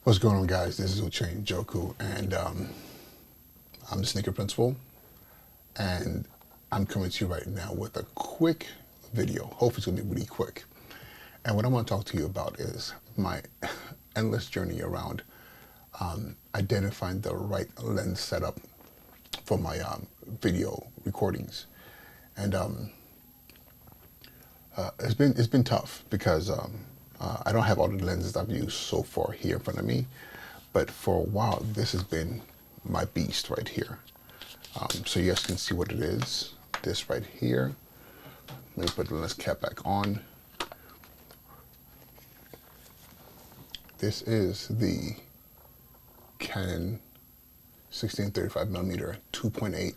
What's going on, guys? This is Uchain Joku, and I'm the sneaker principal, and I'm coming to you right now with a quick video. Hopefully it's going to be really quick. And what I want to talk to you about is my endless journey around identifying the right lens setup for my video recordings. And it's been tough because I don't have all the lenses I've used so far here in front of me, but for a while this has been my beast right here. So you guys can see what it is. This right here. Let me put the lens cap back on. This is the Canon 16-35mm 2.8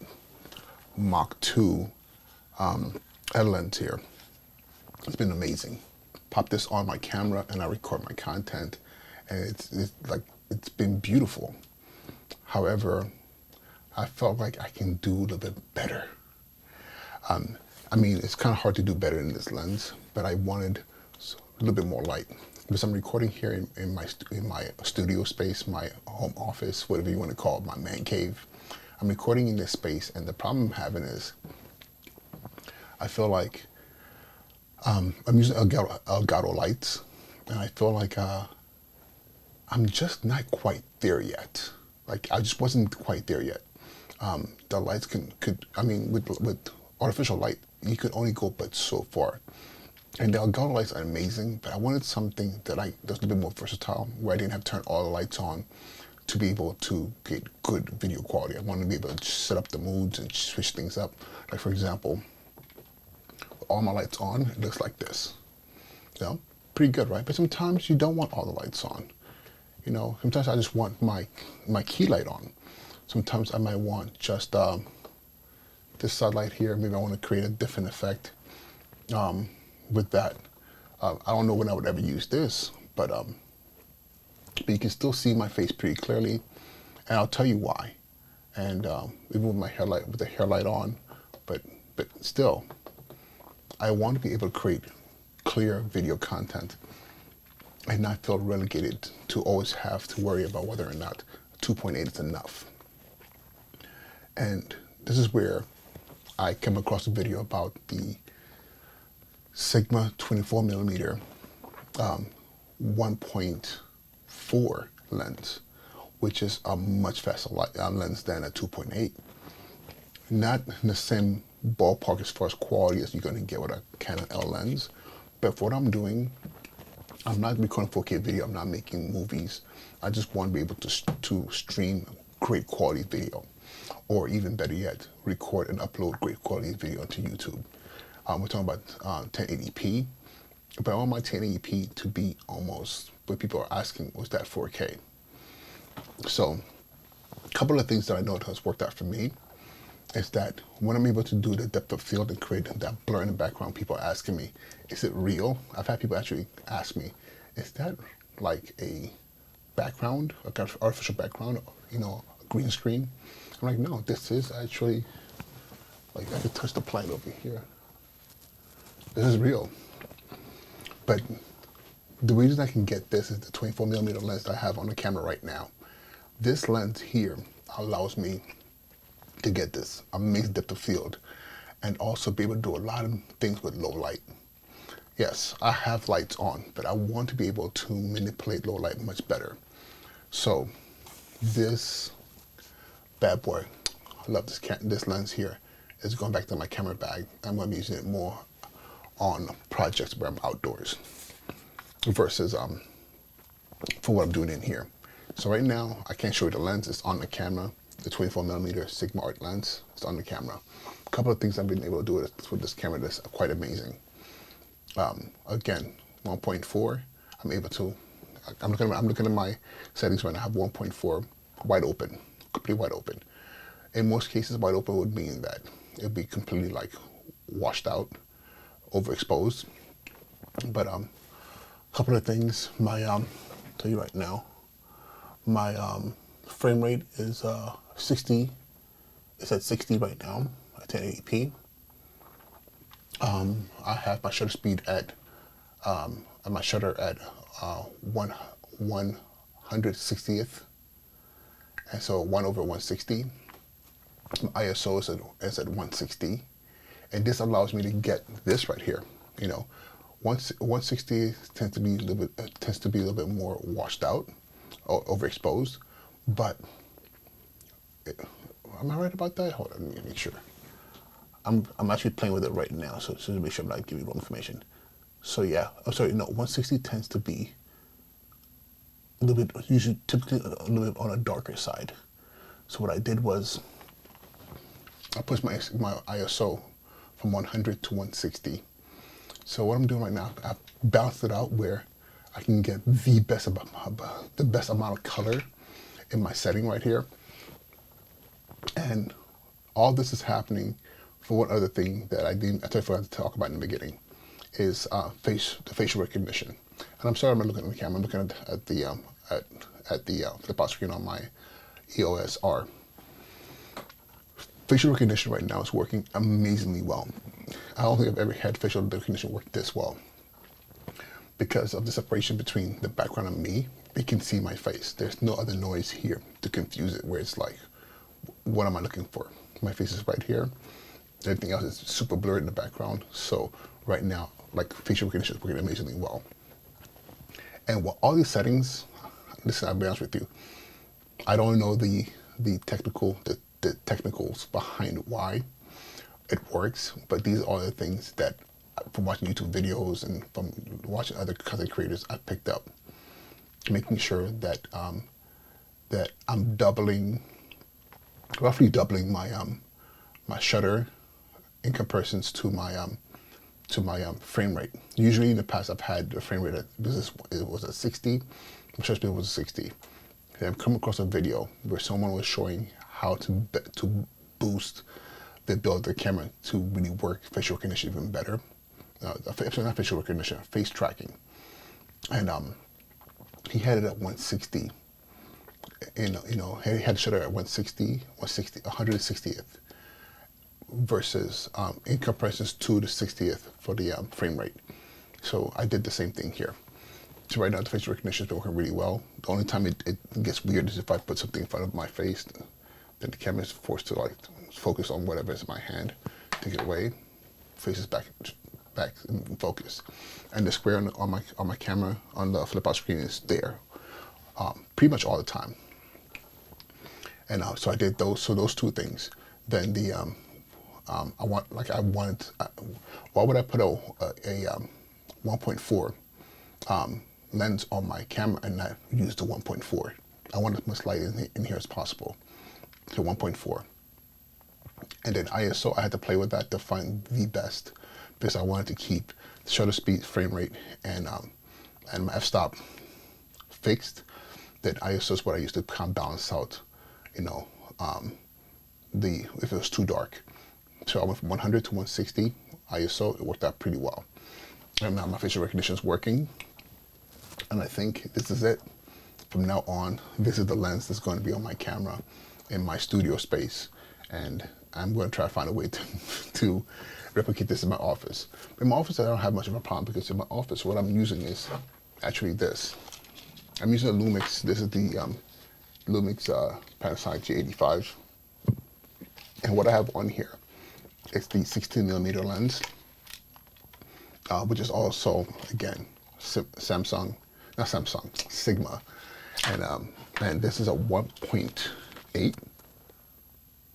Mach 2 lens here. It's been amazing. Pop this on my camera and I record my content, and it's been beautiful. However, I felt like I can do a little bit better. I mean, it's kind of hard to do better in this lens, but I wanted a little bit more light because I'm recording here in my studio space, my home office, whatever you want to call it, my man cave. I'm recording in this space, and the problem I'm having is I feel like I'm using Elgato lights, and I feel like I'm just not quite there yet. Like, I just wasn't quite there yet. The lights I mean, with artificial light, you could only go but so far. And the Elgato lights are amazing, but I wanted something that's a little bit more versatile, where I didn't have to turn all the lights on to be able to get good video quality. I wanted to be able to set up the moods and switch things up. Like, for example, all my lights on, it looks like this. You know, pretty good, right? But sometimes you don't want all the lights on. You know, sometimes I just want my key light on. Sometimes I might want just this side light here. Maybe I want to create a different effect with that. I don't know when I would ever use this, but you can still see my face pretty clearly, and I'll tell you why. And even with my hairlight, with the hairlight on, but still, I want to be able to create clear video content and not feel relegated to always have to worry about whether or not 2.8 is enough. And this is where I came across a video about the Sigma 24mm 1.4 lens, which is a much faster lens than a 2.8. Not in the same ballpark as far as quality as you're going to get with a Canon L lens, but for what I'm doing, I'm not recording 4K video, I'm not making movies. I just want to be able to stream great quality video, or even better yet, record and upload great quality video onto YouTube. We're talking about 1080p, but I want my 1080p to be almost what people are asking, was that 4K? So a couple of things that I know that has worked out for me is that when I'm able to do the depth of field and create that blur in the background, people are asking me, is it real? I've had people actually ask me, is that like a background, like an artificial background, you know, a green screen? I'm like, no, this is actually, like, I could touch the plant over here. This is real. But the reason I can get this is the 24mm lens that I have on the camera right now. This lens here allows me to get this amazing depth of field and also be able to do a lot of things with low light. Yes, I have lights on, but I want to be able to manipulate low light much better. So this bad boy, I love this lens here, is going back to my camera bag. I'm going to be using it more on projects where I'm outdoors versus for what I'm doing in here. So right now, I can't show you the lens. It's on the camera. The 24mm Sigma Art lens is on the camera. A couple of things I've been able to do with this camera that's quite amazing. Again, 1.4. I'm able to. I'm looking at my settings right now. I have 1.4 wide open, completely wide open. In most cases, wide open would mean that it would be completely like washed out, overexposed. But a couple of things. Tell you right now, my frame rate is 60. It's at 60 right now at 1080p. I have my shutter speed at my shutter at 1/100 160th, and so 1/160. My ISO is at 160, and this allows me to get this right here. You know, 160 tends to be a little bit more washed out or overexposed, but am I right about that? Hold on, let me make sure. I'm actually playing with it right now, so to make sure I'm not giving you wrong information. So yeah, I'm sorry, no, 160 tends to be a little bit, usually typically a little bit on a darker side. So what I did was I pushed my ISO from 100 to 160. So what I'm doing right now, I've balanced it out where I can get the best amount of color in my setting right here. And all this is happening for one other thing that I forgot to talk about in the beginning, is the facial recognition. And I'm sorry I'm not looking at the camera. I'm looking at the flip-out screen on my EOS R. Facial recognition right now is working amazingly well. I don't think I've ever had facial recognition work this well. Because of the separation between the background and me, it can see my face. There's no other noise here to confuse it, where it's like, what am I looking for? My face is right here. Everything else is super blurred in the background. So right now, like, facial recognition is working amazingly well. And with all these settings, listen, I'll be honest with you, I don't know the technicals behind why it works, but these are the things that, from watching YouTube videos and from watching other content creators, I picked up, making sure that that I'm roughly doubling my my shutter in comparison to my frame rate. Usually in the past I've had a frame rate it was a 60. My shutter speed was a 60. And I've come across a video where someone was showing how to boost the ability of the camera to really work facial recognition even better. Not facial recognition, face tracking. And he had it at 160. He had shutter at 160th versus in comparison to the 60th for the frame rate. So I did the same thing here. So right now the facial recognition is working really well. The only time it gets weird is if I put something in front of my face, then the camera is forced to like focus on whatever is in my hand, take it away, face is back in focus, and the square on my camera on the flip out screen is there pretty much all the time. And so I did those two things. Then the why would I put a 1.4 lens on my camera and not use the 1.4? I want as much light in here as possible. So 1.4. And then ISO, I had to play with that to find the best, because I wanted to keep the shutter speed, frame rate, and my f-stop fixed. Then ISO is what I used to kind of balance out, if it was too dark. So I went from 100 to 160 ISO. It worked out pretty well. And now my facial recognition is working. And I think this is it. From now on, this is the lens that's going to be on my camera in my studio space. And I'm going to try to find a way to replicate this in my office. In my office, I don't have much of a problem, because in my office, what I'm using is actually this. I'm using a Lumix. This is the Lumix Panasonic G85. And what I have on here is the 16mm lens, which is also, again, Sigma. And this is a 1.8.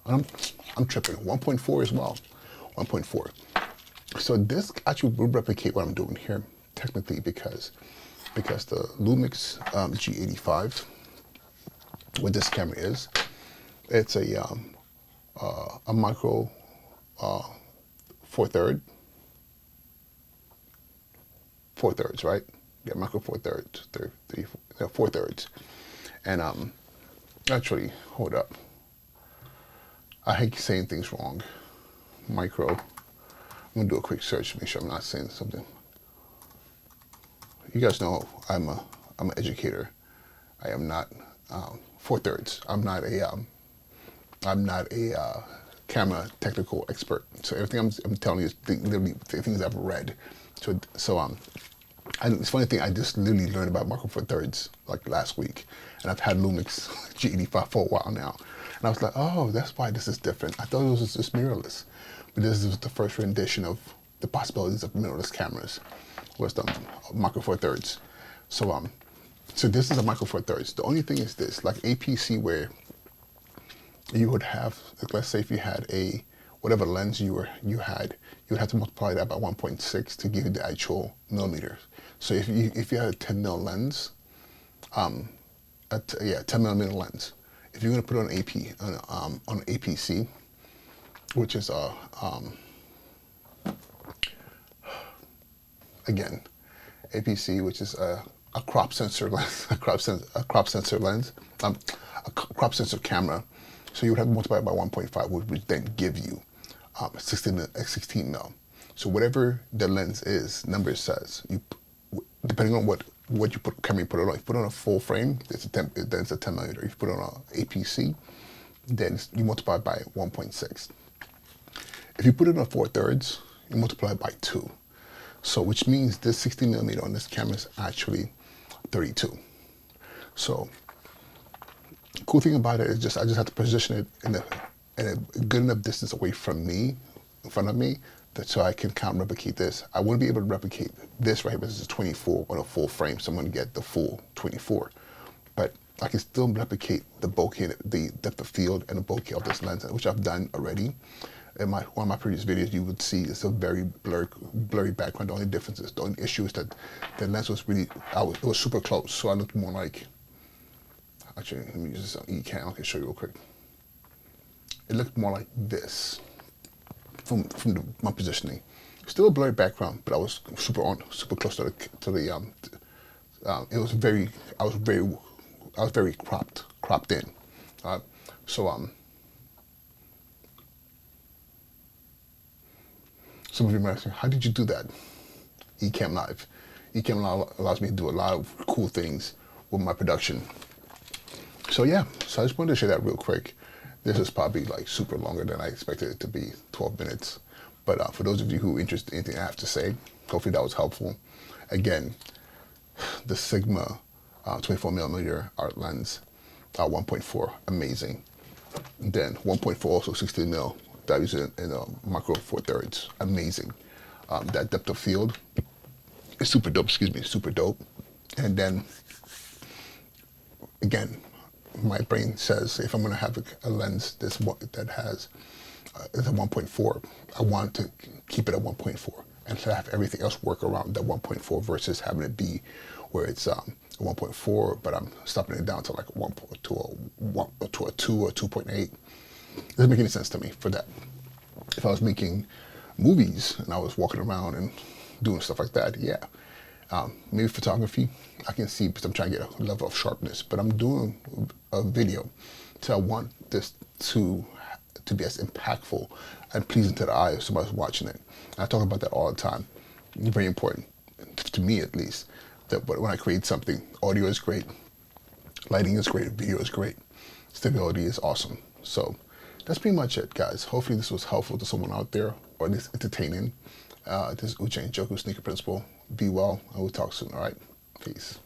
I'm tripping. 1.4 as well. 1.4. So this actually will replicate what I'm doing here, technically, because the Lumix G85, what this camera is, it's a micro 4/3, right? Yeah, micro 4/3, 4/3. And actually, hold up. I hate saying things wrong. Micro. I'm gonna do a quick search to make sure I'm not saying something. You guys know I'm an educator. I am not 4/3. I'm not a camera technical expert. So everything I'm telling you is literally the things I've read. So And it's a funny thing, I just literally learned about Micro Four Thirds like last week, and I've had Lumix G85 for a while now. And I was like, oh, that's why this is different. I thought it was just mirrorless, but this is the first rendition of the possibilities of mirrorless cameras. Was the Micro Four Thirds. So this is a Micro Four Thirds. The only thing is this, like APC, where you would have, like, let's say if you had a whatever lens you would have to multiply that by 1.6 to give you the actual millimeters. So if you had a 10 mil lens, 10 millimeter lens, if you're going to put it on APC, which is again, APC, which is a crop sensor lens, a crop sensor lens, a crop sensor camera. So you would have to multiply it by 1.5, which would then give you 16 mil. So whatever the lens is, number says, depending on what you camera you put it on. If you put it on a full frame, then it's a 10 millimeter. If you put it on an APC, then you multiply by 1.6. If you put it on 4/3, you multiply by 2. So which means this 60 millimeter on this camera is actually 32. So the cool thing about it is I just have to position it in a good enough distance away from me, in front of me, so I can count and replicate this. I wouldn't be able to replicate this right here, but this is 24 on a full frame, so I'm going to get the full 24. But I can still replicate the bokeh, the depth of field, and the bokeh of this lens, which I've done already. In one of my previous videos, you would see it's a very blurry background. The only difference is, the only issue is that the lens was really, it was super close, so I looked more like, actually, let me use this on eCam, I can show you real quick. It looked more like this from my positioning. Still a blurry background, but I was super close to the it was very, I was very cropped in. Some of you might ask, how did you do that? Ecamm Live. Ecamm Live allows me to do a lot of cool things with my production. So yeah, so I just wanted to share that real quick. This is probably like super longer than I expected it to be, 12 minutes. But for those of you who are interested in anything I have to say, hopefully that was helpful. Again, the Sigma 24mm art lens, 1.4, amazing. And then 1.4 also 16mm, that is in a Micro Four Thirds, amazing. That depth of field is super dope, super dope. And then, again, my brain says if I'm going to have a lens that has is a 1.4, I want to keep it at 1.4 and to have everything else work around that 1.4 versus having it be where it's a 1.4, but I'm stopping it down to like to a 2 or 2.8. Doesn't make any sense to me for that. If I was making movies and I was walking around and doing stuff like that, yeah. Maybe photography, I can see because I'm trying to get a level of sharpness, but I'm doing a video, so I want this to be as impactful and pleasing to the eye of somebody who's watching it. And I talk about that all the time. It's very important, to me at least, that when I create something, audio is great, lighting is great, video is great, stability is awesome. So that's pretty much it, guys. Hopefully this was helpful to someone out there, or at least entertaining. This is Uche Njoku, Sneaker Principal. Be well, and we'll talk soon, all right? Peace.